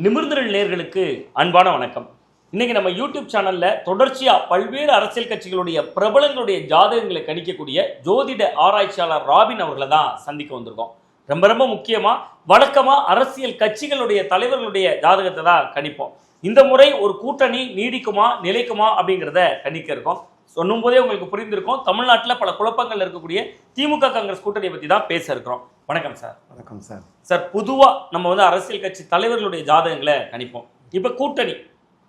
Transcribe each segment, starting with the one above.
நிமிர்ந்திரல் நேயர்களுக்கு அன்பான வணக்கம். இன்னைக்கு நம்ம யூடியூப் சேனல்ல தொடர்ச்சியா பல்வேறு அரசியல் கட்சிகளுடைய பிரபலங்களுடைய ஜாதகங்களை கணிக்கக்கூடிய ஜோதிட ஆராய்ச்சியாளர் ராபின் அவர்களை தான் சந்திக்க வந்திருக்கோம். ரொம்ப ரொம்ப முக்கியமா வழக்கமா அரசியல் கட்சிகளுடைய தலைவர்களுடைய ஜாதகத்தை தான் கணிப்போம். இந்த முறை ஒரு கூட்டணி நீடிக்குமா நிலைக்குமா அப்படிங்கிறத கணிக்க இருக்கோம். சொன்னும் போதே உங்களுக்கு புரிந்திருக்கும், தமிழ்நாட்டில் பல குழப்பங்கள் இருக்கக்கூடிய திமுக காங்கிரஸ் கூட்டணியை பற்றி தான் பேச இருக்கிறோம். வணக்கம் சார். வணக்கம் சார். சார், பொதுவாக நம்ம அரசியல் கட்சி தலைவர்களுடைய ஜாதகங்களை கணிப்போம். இப்போ கூட்டணி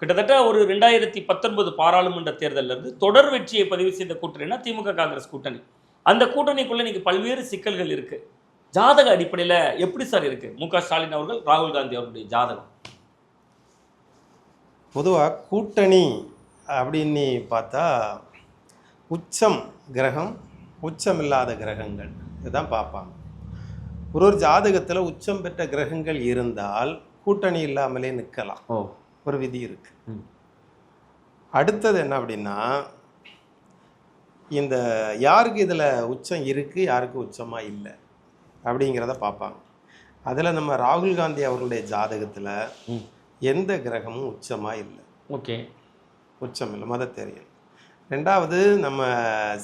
கிட்டத்தட்ட ஒரு 2019 பாராளுமன்ற தேர்தலில் இருந்து தொடர் வெற்றியை பதிவு செய்த கூட்டணினா திமுக காங்கிரஸ் கூட்டணி. அந்த கூட்டணிக்குள்ள இன்னைக்கு பல்வேறு சிக்கல்கள் இருக்கு. ஜாதக அடிப்படையில் எப்படி சார் இருக்கு மு.க. ஸ்டாலின் அவர்கள், ராகுல் காந்தி அவர்களுடைய ஜாதகம்? பொதுவாக கூட்டணி அப்படின்னு பார்த்தா உச்சம் கிரகம், உச்சம் இல்லாத கிரகங்கள் இதுதான் பார்ப்பாங்க. ஒரு ஜாதகத்தில் உச்சம் பெற்ற கிரகங்கள் இருந்தால் கூட்டணி இல்லாமலே நிற்கலாம். ஒரு விதி இருக்கு. அடுத்தது என்ன அப்படின்னா, இந்த யாருக்கு இதில் உச்சம் இருக்குது, யாருக்கு உச்சமாக இல்லை அப்படிங்கிறத பார்ப்பாங்க. அதில் நம்ம ராகுல் காந்தி அவர்களுடைய ஜாதகத்தில் எந்த கிரகமும் உச்சமாக இல்லை. ஓகே, உச்சம் இல்லை, மத தெரியல். ரெண்டாவது, நம்ம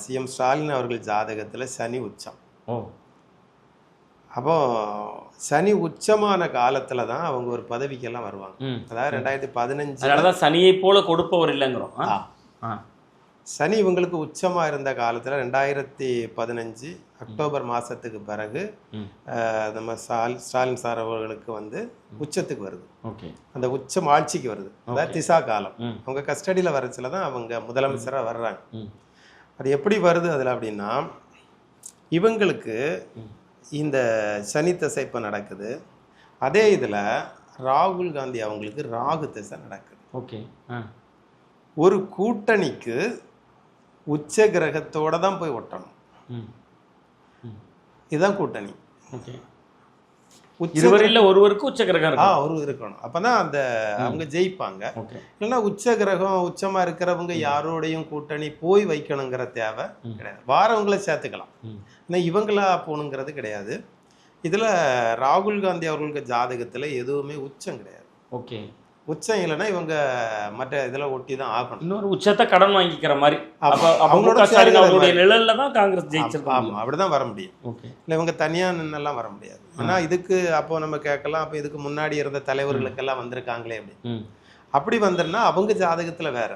சிஎம் ஸ்டாலின் அவர்கள் ஜாதகத்தில் சனி உச்சம். அப்போ சனி உச்சமான காலத்தில் தான் அவங்க ஒரு பதவிக்கெல்லாம் வருவாங்க. அதாவது 2015 சனியை போல கொடுப்பவர் இல்லைங்கிறோம். சனி இவங்களுக்கு உச்சமாக இருந்த காலத்தில் 2015 அக்டோபர் மாதத்துக்கு பிறகு நம்ம ஸ்டாலின் சார் அவர்களுக்கு உச்சத்துக்கு வருது. அந்த உச்சம் ஆட்சிக்கு வருது. அதாவது திசா காலம். அவங்க கஸ்டடியில் வரச்சில தான் அவங்க முதலமைச்சராக வர்றாங்க. அது எப்படி வருது அதில் அப்படின்னா, இவங்களுக்கு இந்த சனி திசை இப்போ நடக்குது. அதே இதில் ராகுல் காந்தி அவங்களுக்கு ராகு திசை நடக்குது. ஓகே, ஒரு கூட்டணிக்கு உச்ச கிரகத்தோட தான் போய் ஒட்டணும். இதுதான் கூட்டணி. ஒருவருக்கு உச்ச கிரகம் ஒரு இருக்கணும். அப்பதான் அந்த அவங்க ஜெயிப்பாங்க. இல்லைன்னா உச்ச கிரகம் உச்சமா இருக்கிறவங்க யாரோடையும் கூட்டணி போய் வைக்கணுங்கிற தேவை கிடையாது. வாரவங்களை சேர்த்துக்கலாம். ஏன்னா இவங்களா போகணுங்கிறது கிடையாது. இதுல ராகுல் காந்தி அவர்களுக்கு ஜாதகத்துல எதுவுமே உச்சம் கிடையாது. ஓகே, உச்சம் இல்லைன்னா இவங்க மற்ற இதில் ஒட்டி தான் ஆகணும். இன்னொரு உச்சத்தை கடன் வாங்கிக்கிற மாதிரி அவங்களுடைய நிழல்ல தான் காங்கிரஸ் ஜெயிச்சிருக்காங்க. ஆமாம், அப்படிதான் வர முடியும். இல்லை இவங்க தனியாக நின்னெல்லாம் வர முடியாது. ஏன்னா இதுக்கு அப்போ நம்ம கேட்கலாம், அப்போ இதுக்கு முன்னாடி இருந்த தலைவர்களுக்கெல்லாம் வந்திருக்காங்களே அப்படி வந்துருன்னா அவங்க ஜாதகத்தில் வேற.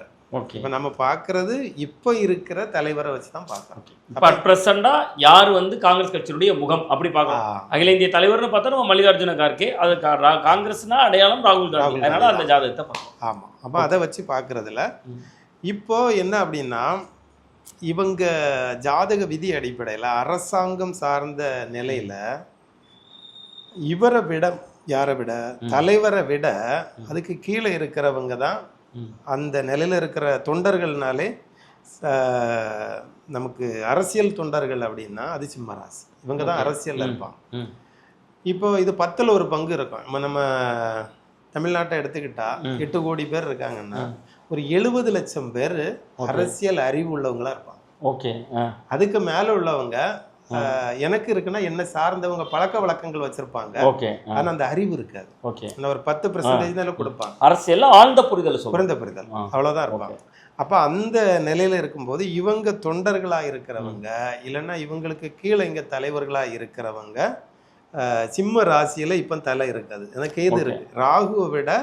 இப்போ நம்ம பார்க்கறது இப்போ இருக்கிற தலைவரை வச்சு தான் பார்க்கறோம். இப்போ அட் பிரசண்டா யார் காங்கிரஸ் கட்சியினுடைய முகம் அப்படி பார்க்கலாம். அகில இந்திய தலைவர்னு பார்த்தா நம்ம மல்லிகார்ஜுன கார்கே, அது காங்கிரஸ்னா அடையாளம் ராகுல் காந்தி. அதனால அந்த ஜாதகத்தை பார்க்கலாம். ஆமாம், அப்போ அதை வச்சு பார்க்கறதுல இப்போ என்ன அப்படின்னா, இவங்க ஜாதக விதி அடிப்படையில் அரசாங்கம் சார்ந்த நிலையில இவரை விட, யாரை விட, தலைவரை விட அதுக்கு கீழே இருக்கிறவங்க தான் அந்த நிலையில் இருக்கிற தொண்டர்கள்னாலே. நமக்கு அரசியல் தொண்டர்கள் அப்படின்னா அது சிம்ம ராசி. இவங்க தான் அரசியல்ல இருப்பாங்க. இப்போ இது 10ல் ஒரு பங்கு இருக்கும். நம்ம தமிழ்நாட்டை எடுத்துக்கிட்டா 8 கோடி பேர் இருக்காங்கன்னா ஒரு 70 லட்சம் பேர் அரசியல் அறிவு உள்ளவங்களா இருப்பாங்க. ஓகே, அதுக்கு மேல உள்ளவங்க எனக்கு இருக்குன்னா என்ன சார்ந்தவங்க பழக்க வழக்கங்கள் வச்சிருப்பாங்க. ஆனா அந்த அறிவு இருக்காது. ஒரு 10% கொடுப்பாங்க. அரசியல் ஆழ்ந்த புரிதல், குறைந்த புரிதல், அவ்வளவுதான் இருப்பாங்க. அப்ப அந்த நிலையில இருக்கும்போது இவங்க தொண்டர்களா இருக்கிறவங்க, இல்லைன்னா இவங்களுக்கு கீழே இங்க தலைவர்களா இருக்கிறவங்க சிம்ம ராசியில இப்ப தலை இருக்காது. எனக்கு கேது இருக்கு. ராகுவை விட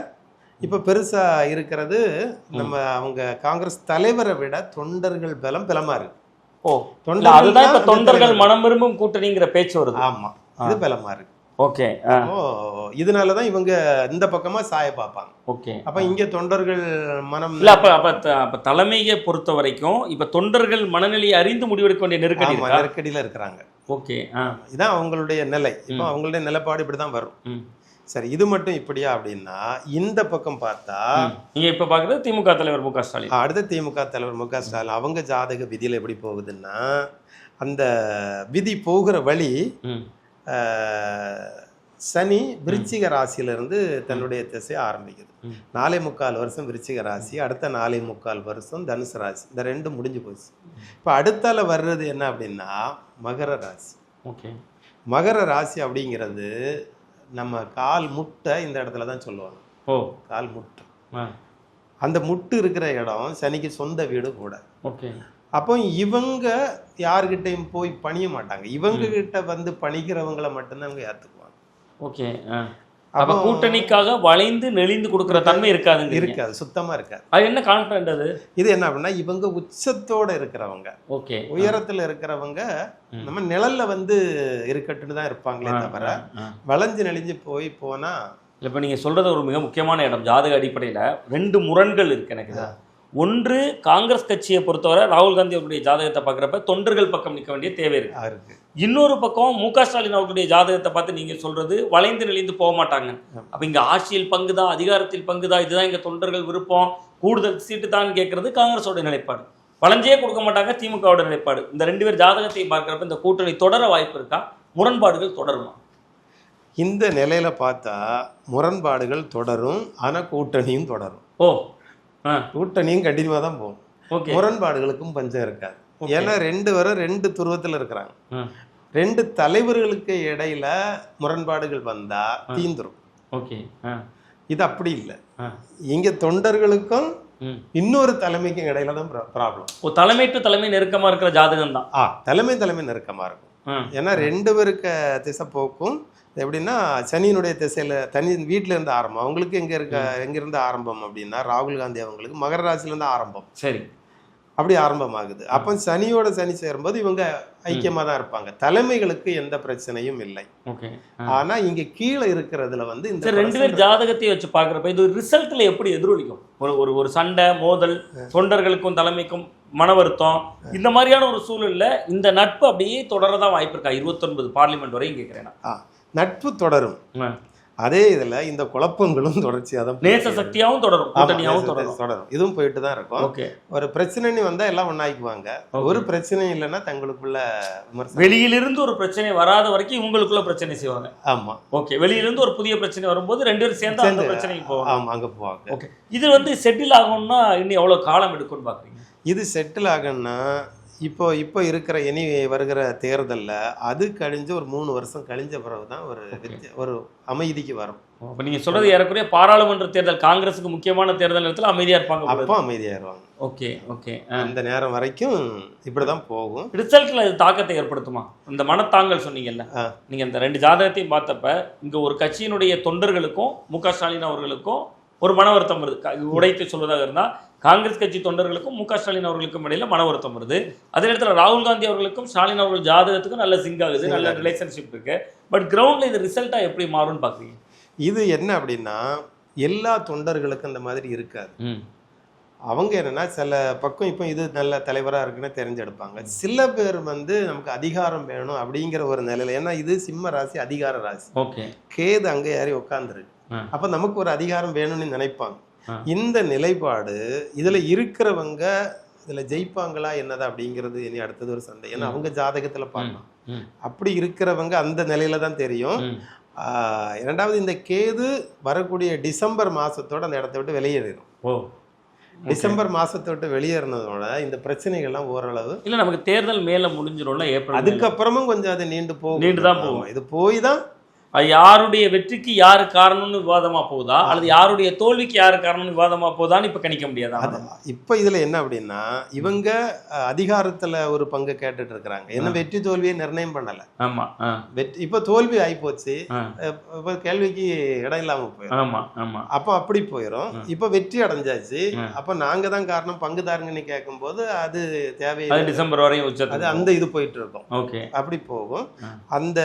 இப்ப பெருசா இருக்கிறது நம்ம அவங்க காங்கிரஸ் தலைவரை விட தொண்டர்கள் பலமா இருக்கு. தொண்டர்கள் மனம் விரும்பும் கூட்டணிங்கிற பேச்சு வருது. ஆமா, இது பலமா இருக்கு. ஓகே, இதனாலதான் இவங்க இந்த பக்கமா சாய பார்ப்பாங்க. ஓகே, அப்ப இங்க தொண்டர்கள் மனம் இல்ல. அப்ப தலைமையை பொறுத்த வரைக்கும் இப்ப தொண்டர்கள் மனநிலையை அறிந்து முடிவெடுக்க வேண்டிய நெருக்கடியில இருக்கிறாங்க. ஓகே, இதான் அவங்களுடைய நிலை. இப்ப அவங்களுடைய நிலைப்பாடு இப்படிதான் வரும். சரி, இது மட்டும் இப்படியா அப்படின்னா, இந்த பக்கம் பார்த்தா நீங்க இப்ப பாக்குறது திமுக தலைவர் மு.க. ஸ்டாலின். அடுத்த திமுக தலைவர் மு.க. ஸ்டாலின் அவங்க ஜாதக விதியில எப்படி போகுதுன்னா, அந்த விதி போகிற வழி சனி விருச்சிக ராசியிலிருந்து தன்னுடைய திசையை ஆரம்பிக்குது. 4.25 வருஷம் விருச்சிக ராசி, அடுத்த 4.25 வருஷம் தனுசு ராசி. இந்த ரெண்டும் முடிஞ்சு போச்சு. இப்போ அடுத்தால வர்றது என்ன அப்படின்னா மகர ராசி. மகர ராசி அப்படிங்கிறது நம்ம கால் முட்டை இந்த இடத்துல தான் சொல்லுவாங்க. ஓ. கால் முட்டு. ஆ. அந்த முட்டு இருக்கிற இடம் சனிக்கு சொந்த வீடு கூட. ஓகே. அப்போ இவங்க யாருக்கிட்டையும் போய் பணிய மாட்டாங்க. இவங்க கிட்ட வந்து பணிக்கிறவங்களை மட்டும்தான் அவங்க ஏற்றுக்குவாங்க. ஓகே. அப்போ கூட்டணிக்காக வளைந்து நெளிந்து கொடுக்குற தன்மை இருக்காதுங்க. இருக்காது, சுத்தமா இருக்காது. அது என்ன கான்ஃபிடன்ட் அது? இது என்ன அப்படின்னா, இவங்க உச்சத்தோட இருக்கிறவங்க, ஓகே, உயரத்துல இருக்கிறவங்க நம்ம நிழல்ல வந்து இருக்கட்டுன்னு தான் இருப்பாங்களே தவிர வளைஞ்சு நெளிஞ்சு போனா. இப்போ நீங்கள் சொல்கிறது ஒரு மிக முக்கியமான இடம். ஜாதக அடிப்படையில் 2 முரண்கள் இருக்குது எனக்கு. ஒன்று, காங்கிரஸ் கட்சியை பொறுத்தவரை ராகுல் காந்தி அவருடைய ஜாதகத்தை பார்க்குறப்ப தொண்டர்கள் பக்கம் நிற்க வேண்டிய தேவை இருக்கு. இன்னொரு பக்கம் மு.க. ஸ்டாலின் அவர்களுடைய ஜாதகத்தை பார்த்து நீங்கள் சொல்கிறது வளைந்து நெளிந்து போக மாட்டாங்க. அப்போ இங்கே ஆட்சியில் பங்குதான், அதிகாரத்தில் பங்குதான், இதுதான் இங்கே தொண்டர்கள் விருப்பம், கூடுதல் சீட்டு தான் கேட்கறது காங்கிரஸோட நிலைப்பாடு. வளைஞ்சே கொடுக்க மாட்டாங்க திமுகவோட நிலைப்பாடு. இந்த 2 பேர் ஜாதகத்தை பார்க்குறப்ப இந்த கூட்டணி தொடர வாய்ப்பு இருக்கா? முரண்பாடுகள் தொடருமா? இந்த நிலையில பார்த்தா முரண்பாடுகள் தொடரும், ஆனா கூட்டணியும் தொடரும். ஓ. கூட்டணியும் கண்டினியூவா தான் போகும். முரண்பாடுகளுக்கும் பஞ்சம் இருக்காது. ஏன்னா 2 பேரும் 2 துருவத்தில் இருக்கிறாங்க. 2 தலைவர்களுக்கு இடையில முரண்பாடுகள் வந்தா தீந்துரும். ஓகே. இது அப்படி இல்லை. இங்க தொண்டர்களுக்கும் இன்னொரு தலைமைக்கும் இடையில தான் ப்ராப்ளம். தலைமை டு தலைமை நெருக்கமா இருக்கிற ஜாதகம் தான். தலைமை நெருக்கமா இருக்கும். ஏன்னா 2 பேருக்கு திசை போக்கும். எப்படின்னா, சனியினுடைய திசையில தனி வீட்டில இருந்து ஆரம்பம். அவங்களுக்கு எங்க இருந்து ஆரம்பம் அப்படின்னா, ராகுல் காந்தி அவங்களுக்கு மகர ராசில இருந்து ஆரம்பம். சரி, அப்படி ஆரம்பமாகுது. அப்போ சனியோட சனி சேரும்போது இவங்க ஐக்கியமா தான் இருப்பாங்க. தலைமைகளுக்கு எந்த பிரச்சனையும் இல்லை. ஆனா இங்க கீழே இருக்கிறதுல வந்து இந்த 2 பேர் ஜாதகத்தை வச்சு பாக்குறப்ப இது ரிசல்ட்ல எப்படி எதிரொலிக்கும்? ஒரு சண்டை, மோதல், தொண்டர்களுக்கும் தலைமைக்கும் மன வருத்தம், இந்த மாதிரியான ஒரு சூழல்ல இந்த நட்பு அப்படியே தொடரதான் வாய்ப்பு இருக்கா? 29 பார்லிமெண்ட் வரையும் கேட்கிறேன். நட்பு தொடரும். அதே இதுல இந்த குழப்பங்களும் தொடர்ச்சியாக தான், நேச சக்தியாகவும் தொடரும், கூட்டணியாகவும் தொடரும். இதுவும் போயிட்டு தான் இருக்கும். ஒரு பிரச்சனை வந்தா எல்லாம் ஒன்னாய்க்குவாங்க. ஒரு பிரச்சனை இல்லைன்னா தங்களுக்குள்ள வெளியிலிருந்து ஒரு பிரச்சனை வராத வரைக்கும் இவங்களுக்குள்ள பிரச்சனை செய்வாங்க. ஆமா. ஓகே. வெளியிலிருந்து ஒரு புதிய பிரச்சனை வரும்போது 2 பேரும் சேர்ந்து அந்த பிரச்சனைக்கு போவாங்க. ஆமா, அங்க போவாங்க. ஓகே. இது வந்து செட்டில் ஆகணும்னா இன்னும் எவ்வளவு காலம் எடுக்கும்னு பாக்குறீங்க? இது செட்டில் ஆகணும்னா இப்போ இருக்கிற இனி வருகிற தேர்தலில் அது கழிஞ்சு ஒரு 3 வருஷம் கழிஞ்ச பிறகு தான் ஒரு அமைதிக்கு வரும். இப்போ நீங்கள் சொல்கிறது ஏறக்குறைய பாராளுமன்ற தேர்தல், காங்கிரஸுக்கு முக்கியமான தேர்தல் நேரத்தில் அமைதியாக இருப்பாங்க. அப்போ அமைதியாயிருவாங்க. Okay okay. அந்த நேரம் வரைக்கும் இப்படி தான் போகும். ரிசல்ட்டில் இது தாக்கத்தை ஏற்படுத்துமா? இந்த மனத்தாங்கல் சொன்னீங்கல்ல, நீங்கள் இந்த 2 ஜாதகத்தையும் பார்த்தப்ப இங்கே ஒரு கட்சியினுடைய தொண்டர்களுக்கும் மு.க. ஸ்டாலின் அவர்களுக்கும் ஒரு மன வருத்தம் வருது. உடைத்து சொல்வதாக இருந்தால் காங்கிரஸ் கட்சி தொண்டர்களுக்கும் மு.க. ஸ்டாலின் அவர்களுக்கும் இடையில மன வருத்தம் வருது. அதே நேரத்தில் ராகுல் காந்தி அவர்களுக்கும் ஸ்டாலின் அவர்கள் ஜாதகத்துக்கும் நல்ல சிங்க் ஆகுது, நல்ல ரிலேஷன்ஷிப் இருக்கு. பட் கிரவுண்ட்ல இது ரிசல்ட்டா எப்படி மாறும்னு பாக்குறீங்க? இது என்ன அப்படின்னா, எல்லா தொண்டர்களுக்கும் இந்த மாதிரி இருக்காது. அவங்க என்னன்னா, சில பக்கம் இப்போ இது நல்ல தலைவராக இருக்குன்னு தெரிஞ்செடுப்பாங்க. சில பேர் வந்து நமக்கு அதிகாரம் வேணும் அப்படிங்கிற ஒரு நிலையில, ஏன்னா இது சிம்ம ராசி, அதிகார ராசி. கேது அங்கே யாரி உட்காந்துருக்கு. அப்ப நமக்கு ஒரு அதிகாரம் வேணும்னு நினைப்பாங்க. இந்த நிலைப்பாடு இதுல இருக்கிறவங்க இதுல ஜெயிப்பாங்களா என்னதா அப்படிங்கிறது இனி அடுத்தது ஒரு சண்டை. ஏன்னா அவங்க ஜாதகத்துல பார்க்கலாம். அப்படி இருக்கிறவங்க அந்த நிலையில தான் தெரியும். 2வது, இந்த கேது வரக்கூடிய டிசம்பர் மாசத்தோட அந்த இடத்த விட்டு வெளியேறிடும். டிசம்பர் மாசத்தை விட்டு வெளியேறினதோட இந்த பிரச்சனைகள்லாம் ஓரளவு இல்ல, நமக்கு தேர்தல் மேல முடிஞ்சிடும்ல ஏப்ரல். அதுக்கப்புறமும் கொஞ்சம் அது நீண்டு தான் போகும். இது போய் தான் அது யாருடைய வெற்றிக்கு யாரு காரணம்னு விவாதமா போகுதா, அல்லது யாருடைய தோல்விக்கு யாரு காரணம்னு விவாதமா போகுதான்னு இப்ப கணிக்க முடியாது. இப்ப இதுல என்ன அப்படின்னா, இவங்க அதிகாரத்துல ஒரு பங்கு கேட்டுட்டு இருக்கிறாங்க. என்ன வெற்றி தோல்வியை நிர்ணயம் பண்ணல. ஆமா. இப்ப தோல்வி ஆகி போச்சு, கேள்விக்கு இடம் இல்லாம போயிடும். ஆமா ஆமா. அப்ப அப்படி போயிடும். இப்ப வெற்றி அடைஞ்சாச்சு, அப்ப நாங்க தான் காரணம் பங்குதாரங்கன்னு கேட்கும் போது அது தேவையில்லை. டிசம்பர் வரையும் அது அந்த இது போயிட்டு இருக்கும். அப்படி போகும். அந்த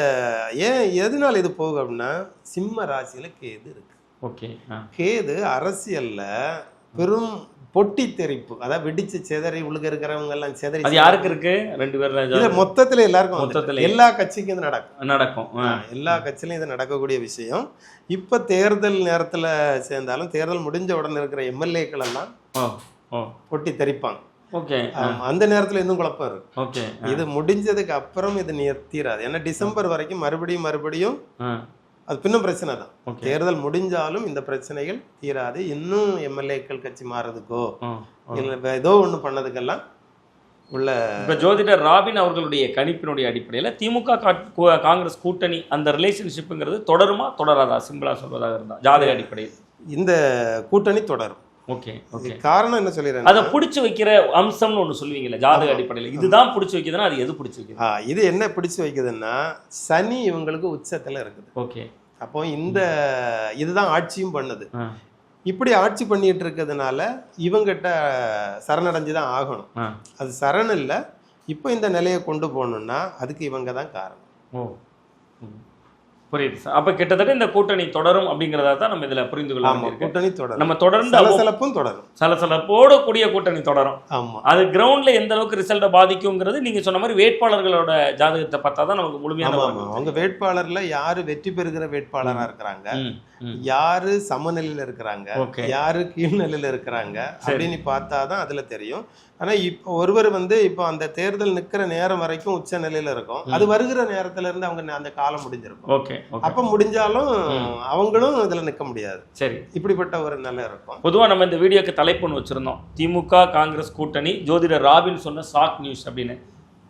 ஏன் எதனால இது போகும் அப்படின்னா, சிம்ம ராசியில கேது இருக்கு. கேது அரசியல்ல பெரும் பொட்டி தெரிப்பு, அதாவது வெடிச்சு செதறி உழுக இருக்கிறவங்க எல்லாம் செதறி. அது யாருக்கு இருக்கு? 2 பேர்ல மொத்தத்துல எல்லாருக்கும், எல்லா கட்சிக்கும் இது நடக்கும். எல்லா கட்சியிலும் இது நடக்கக்கூடிய விஷயம். இப்ப தேர்தல் நேரத்துல சேர்ந்தாலும் தேர்தல் முடிஞ்ச உடனே இருக்கிற எம்எல்ஏக்கள் எல்லாம் பொட்டி தெரிப்பாங்க. அந்த நேரத்துல இன்னும் குழப்பம் இருக்கு. இது முடிஞ்சதுக்கு அப்புறம் இது தீராது. ஏன்னா டிசம்பர் வரைக்கும் மறுபடியும் அது பின்னும் பிரச்சனை தான். தேர்தல் முடிஞ்சாலும் இந்த பிரச்சனைகள் தீராது. இன்னும் எம்எல்ஏக்கள் கட்சி மாறதுக்கோ இல்ல ஏதோ ஒண்ணு பண்ணதுக்கெல்லாம் உள்ள. இப்ப ஜோதிடர் ராபின் அவர்களுடைய கணிப்பினுடைய அடிப்படையில திமுக காங்கிரஸ் கூட்டணி அந்த ரிலேஷன்ஷிப்ங்கிறது தொடருமா தொடராதா? சிம்பிளா சொல்வதாக இருந்தா ஜாதக அடிப்படையில் இந்த கூட்டணி தொடரும். Okay okay. காரணம் என்ன சொல்லிடுறேன், அதை பிடிச்சி வைக்கிற அம்சம்னு ஒன்று சொல்லுவீங்கல்ல ஜாதக அடிப்படையில், இதுதான் பிடிச்சி வைக்குதுன்னா அது எது பிடிச்சி வைக்குது? இது என்ன பிடிச்சி வைக்குதுன்னா சனி இவங்களுக்கு உச்சத்தில் இருக்குது. ஓகே. அப்போ இதுதான் ஆட்சியும் பண்ணுது. இப்படி ஆட்சி பண்ணிட்டு இருக்கிறதுனால இவங்கிட்ட சரணடைஞ்சு தான் ஆகணும். அது சரண் இல்லை. இப்போ இந்த நிலையை கொண்டு போகணும்னா அதுக்கு இவங்க தான் காரணம். ஓ புரியுது சார். அப்போ கிட்டத்தட்ட இந்த கூட்டணி தொடரும் அப்படிங்கிறதா தான் நம்ம இதில் புரிந்து கொள்ளலாம். கூட்டணி தொடரும், நம்ம தொடர்ந்து சலசலப்பும் தொடரும், சலசலப்போட கூடிய கூட்டணி தொடரும். ஆமாம். அது கிரவுண்ட்ல எந்த அளவுக்கு ரிசல்ட்டை பாதிக்குங்கிறது நீங்க சொன்ன மாதிரி வேட்பாளர்களோட ஜாதகத்தை பார்த்தா தான் நமக்கு முழுமையான. அவங்க வேட்பாளர்ல யாரு வெற்றி பெறுகிற வேட்பாளராக இருக்கிறாங்க, யாரு சமநிலையில் இருக்கிறாங்க, யாரு கீழ்நிலையில் இருக்கிறாங்க அப்படின்னு பார்த்தாதான் அதுல தெரியும். ஆனா இப்போ ஒருவர் இப்போ அந்த தேர்தல் நிக்கிற நேரம் வரைக்கும் உச்ச நிலையில இருக்கும். அது வருகிற நேரத்துல இருந்து அவங்க அந்த காலம் முடிஞ்சிருக்கும். ஓகே. அப்ப முடிஞ்சாலும் அவங்களும் இதுல நிக்க முடியாது. சரி, இப்படிப்பட்ட ஒரு நிலை இருக்கும். பொதுவா நம்ம இந்த வீடியோக்கு தலைப்புன்னு வச்சிருந்தோம், திமுக காங்கிரஸ் கூட்டணி ஜோதிடர் ராபின் சொன்ன ஷாக் நியூஸ் அப்படின்னு.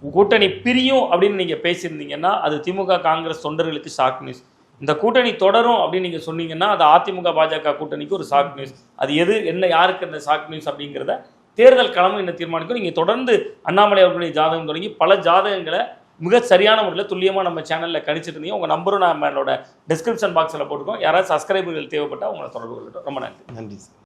கூட்டணி பிரியும் அப்படின்னு நீங்க பேசியிருந்தீங்கன்னா அது திமுக காங்கிரஸ் தொண்டர்களுக்கு ஷாக் நியூஸ். இந்த கூட்டணி தொடரும் அப்படின்னு நீங்க சொன்னீங்கன்னா அது அதிமுக பாஜக கூட்டணிக்கு ஒரு ஷாக் நியூஸ். அது எது என்ன யாருக்கு அந்த ஷாக் நியூஸ் அப்படிங்கிறத தேர்தல் களமும் என்ன தீர்மானிக்கும். நீங்கள் தொடர்ந்து அண்ணாமலை அவர்களுடைய ஜாதகம் தொடங்கி பல ஜாதகங்களை மிக சரியான முறையில் துல்லியமாக நம்ம சேனலில் கணிச்சிட்டு இருந்தீங்க. உங்கள் நம்பரும் நம்மளோட டிஸ்கிரிப்ஷன் பாக்ஸில் போட்டுக்கோம். யாராவது சப்ஸ்கிரைபர்கள் தேவைப்பட்டால் உங்களை தொடர்பு கொள்ளட்டும். ரொம்ப நன்றி. நன்றி சார்.